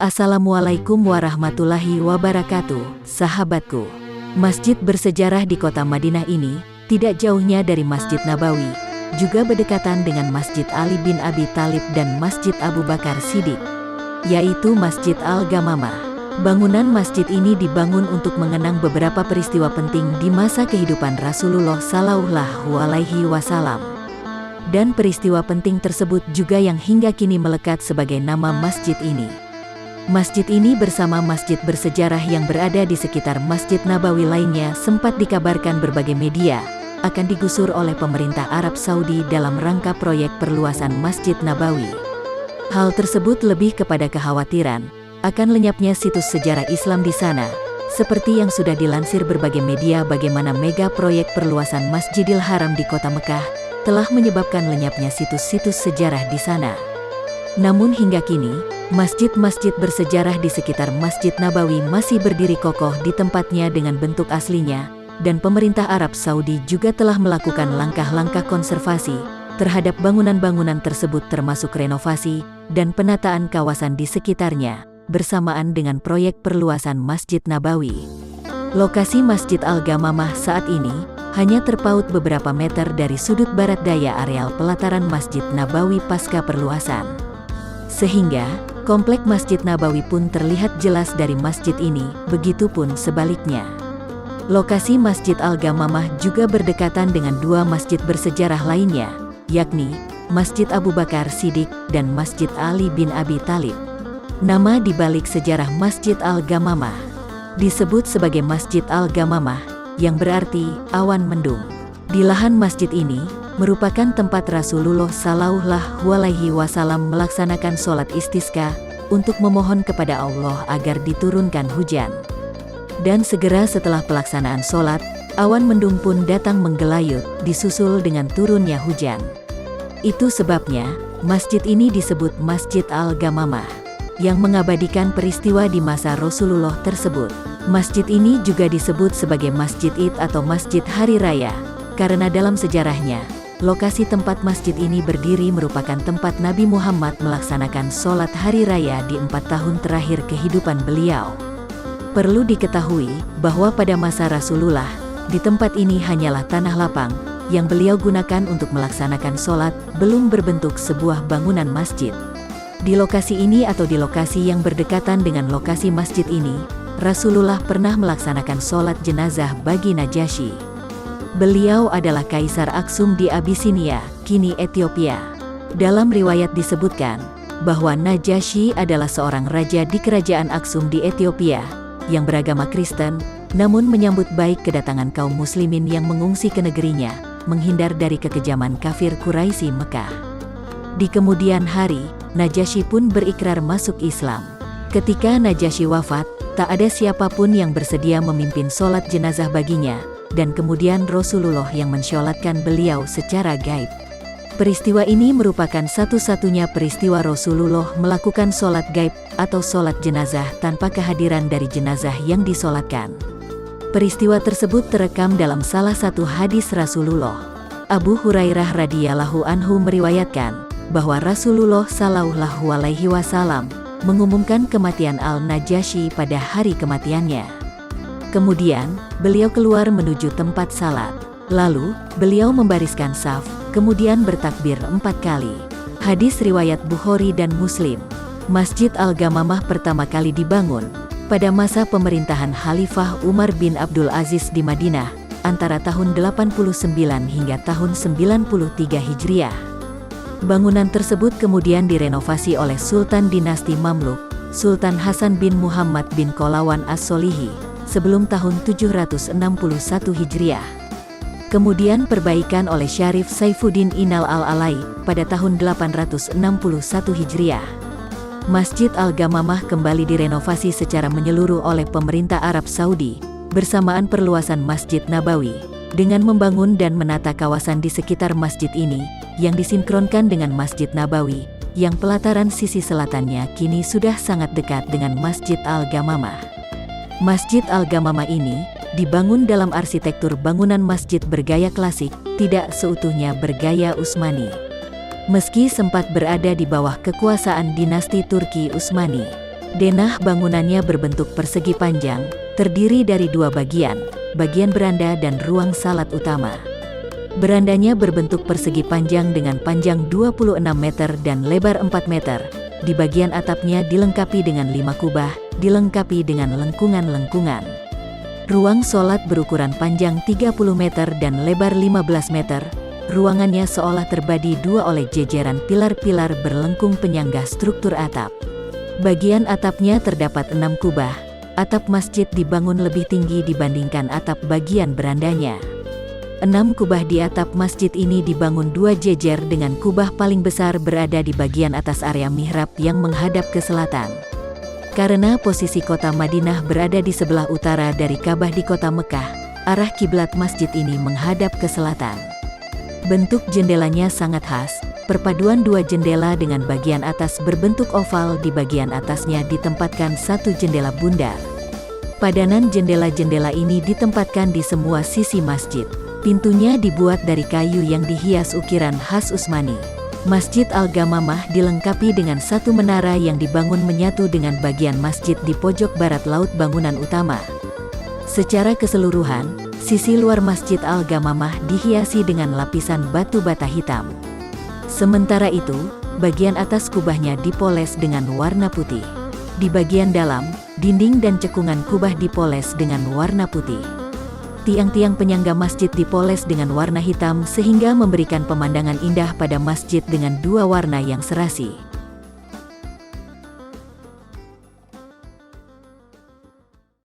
Assalamualaikum warahmatullahi wabarakatuh, sahabatku. Masjid bersejarah di kota Madinah ini tidak jauhnya dari Masjid Nabawi, juga berdekatan dengan Masjid Ali bin Abi Thalib dan Masjid Abu Bakar Siddiq, yaitu Masjid Al-Ghamamah. Bangunan masjid ini dibangun untuk mengenang beberapa peristiwa penting di masa kehidupan Rasulullah Shallallahu Alaihi Wasallam. Dan peristiwa penting tersebut juga yang hingga kini melekat sebagai nama masjid ini. Masjid ini bersama masjid bersejarah yang berada di sekitar Masjid Nabawi lainnya sempat dikabarkan berbagai media akan digusur oleh pemerintah Arab Saudi dalam rangka proyek perluasan Masjid Nabawi. Hal tersebut lebih kepada kekhawatiran akan lenyapnya situs sejarah Islam di sana, seperti yang sudah dilansir berbagai media bagaimana mega proyek perluasan Masjidil Haram di kota Mekah telah menyebabkan lenyapnya situs-situs sejarah di sana. Namun hingga kini, masjid-masjid bersejarah di sekitar Masjid Nabawi masih berdiri kokoh di tempatnya dengan bentuk aslinya, dan pemerintah Arab Saudi juga telah melakukan langkah-langkah konservasi terhadap bangunan-bangunan tersebut termasuk renovasi dan penataan kawasan di sekitarnya, bersamaan dengan proyek perluasan Masjid Nabawi. Lokasi Masjid Al-Ghamamah saat ini hanya terpaut beberapa meter dari sudut barat daya areal pelataran Masjid Nabawi pasca perluasan. Sehingga, komplek Masjid Nabawi pun terlihat jelas dari masjid ini, begitupun sebaliknya. Lokasi Masjid Al-Ghamamah juga berdekatan dengan dua masjid bersejarah lainnya, yakni Masjid Abu Bakar Siddiq dan Masjid Ali bin Abi Thalib. Nama dibalik sejarah Masjid Al-Ghamamah disebut sebagai Masjid Al-Ghamamah, yang berarti awan mendung. Di lahan masjid ini merupakan tempat Rasulullah Shallallahu Alaihi Wasallam melaksanakan sholat istisqa untuk memohon kepada Allah agar diturunkan hujan. Dan segera setelah pelaksanaan sholat, awan mendung pun datang menggelayut, disusul dengan turunnya hujan. Itu sebabnya masjid ini disebut Masjid Al-Ghamamah, yang mengabadikan peristiwa di masa Rasulullah tersebut. Masjid ini juga disebut sebagai Masjid Id atau Masjid Hari Raya, karena dalam sejarahnya, lokasi tempat masjid ini berdiri merupakan tempat Nabi Muhammad melaksanakan sholat hari raya di 4 tahun terakhir kehidupan beliau. Perlu diketahui bahwa pada masa Rasulullah, di tempat ini hanyalah tanah lapang yang beliau gunakan untuk melaksanakan sholat, belum berbentuk sebuah bangunan masjid. Di lokasi ini atau di lokasi yang berdekatan dengan lokasi masjid ini, Rasulullah pernah melaksanakan sholat jenazah bagi Najasyi. Beliau adalah Kaisar Aksum di Abisinia, kini Ethiopia. Dalam riwayat disebutkan bahwa Najasyi adalah seorang raja di kerajaan Aksum di Ethiopia yang beragama Kristen, namun menyambut baik kedatangan kaum muslimin yang mengungsi ke negerinya, menghindar dari kekejaman kafir Quraisy Mekah. Di kemudian hari, Najasyi pun berikrar masuk Islam. Ketika Najasyi wafat, tak ada siapapun yang bersedia memimpin sholat jenazah baginya, dan kemudian Rasulullah yang mensholatkan beliau secara gaib. Peristiwa ini merupakan satu-satunya peristiwa Rasulullah melakukan sholat gaib atau sholat jenazah tanpa kehadiran dari jenazah yang disolatkan. Peristiwa tersebut terekam dalam salah satu hadis Rasulullah. Abu Hurairah radhiyallahu anhu meriwayatkan bahwa Rasulullah Shallallahu Alaihi Wasallam mengumumkan kematian Al-Najasyi pada hari kematiannya. Kemudian, beliau keluar menuju tempat salat. Lalu, beliau membariskan saf, kemudian bertakbir 4 kali. Hadis riwayat Bukhari dan Muslim. Masjid Al-Ghamamah pertama kali dibangun pada masa pemerintahan Khalifah Umar bin Abdul Aziz di Madinah, antara tahun 89 hingga tahun 93 Hijriah. Bangunan tersebut kemudian direnovasi oleh Sultan Dinasti Mamluk, Sultan Hasan bin Muhammad bin Qalawan As-Solihi, sebelum tahun 761 Hijriah. Kemudian perbaikan oleh Syarif Saifuddin Inal Al-Alai pada tahun 861 Hijriah. Masjid Al-Ghamamah kembali direnovasi secara menyeluruh oleh pemerintah Arab Saudi, bersamaan perluasan Masjid Nabawi, dengan membangun dan menata kawasan di sekitar masjid ini, yang disinkronkan dengan Masjid Nabawi, yang pelataran sisi selatannya kini sudah sangat dekat dengan Masjid Al-Ghamamah. Masjid Al-Ghamamah ini dibangun dalam arsitektur bangunan masjid bergaya klasik, tidak seutuhnya bergaya Utsmani. Meski sempat berada di bawah kekuasaan dinasti Turki Utsmani, Denah bangunannya berbentuk persegi panjang, terdiri dari dua bagian beranda dan ruang salat utama. Berandanya berbentuk persegi panjang dengan panjang 26 meter dan lebar 4 meter. Di bagian atapnya dilengkapi dengan 5 kubah, dilengkapi dengan lengkungan-lengkungan. Ruang sholat berukuran panjang 30 meter dan lebar 15 meter. Ruangannya seolah terbagi dua oleh jejeran pilar-pilar berlengkung penyangga struktur atap. Bagian atapnya terdapat 6 kubah. Atap masjid dibangun lebih tinggi dibandingkan atap bagian berandanya. 6 kubah di atap masjid ini dibangun dua jejer dengan kubah paling besar berada di bagian atas area mihrab yang menghadap ke selatan. Karena posisi kota Madinah berada di sebelah utara dari Ka'bah di kota Mekah, arah kiblat masjid ini menghadap ke selatan. Bentuk jendelanya sangat khas, perpaduan dua jendela dengan bagian atas berbentuk oval, di bagian atasnya ditempatkan satu jendela bundar. Padanan jendela-jendela ini ditempatkan di semua sisi masjid. Pintunya dibuat dari kayu yang dihias ukiran khas Utsmani. Masjid Al-Ghamamah dilengkapi dengan satu menara yang dibangun menyatu dengan bagian masjid di pojok barat laut bangunan utama. Secara keseluruhan, sisi luar Masjid Al-Ghamamah dihiasi dengan lapisan batu bata hitam. Sementara itu, bagian atas kubahnya dipoles dengan warna putih. Di bagian dalam, dinding dan cekungan kubah dipoles dengan warna putih. Tiang-tiang penyangga masjid dipoles dengan warna hitam sehingga memberikan pemandangan indah pada masjid dengan dua warna yang serasi.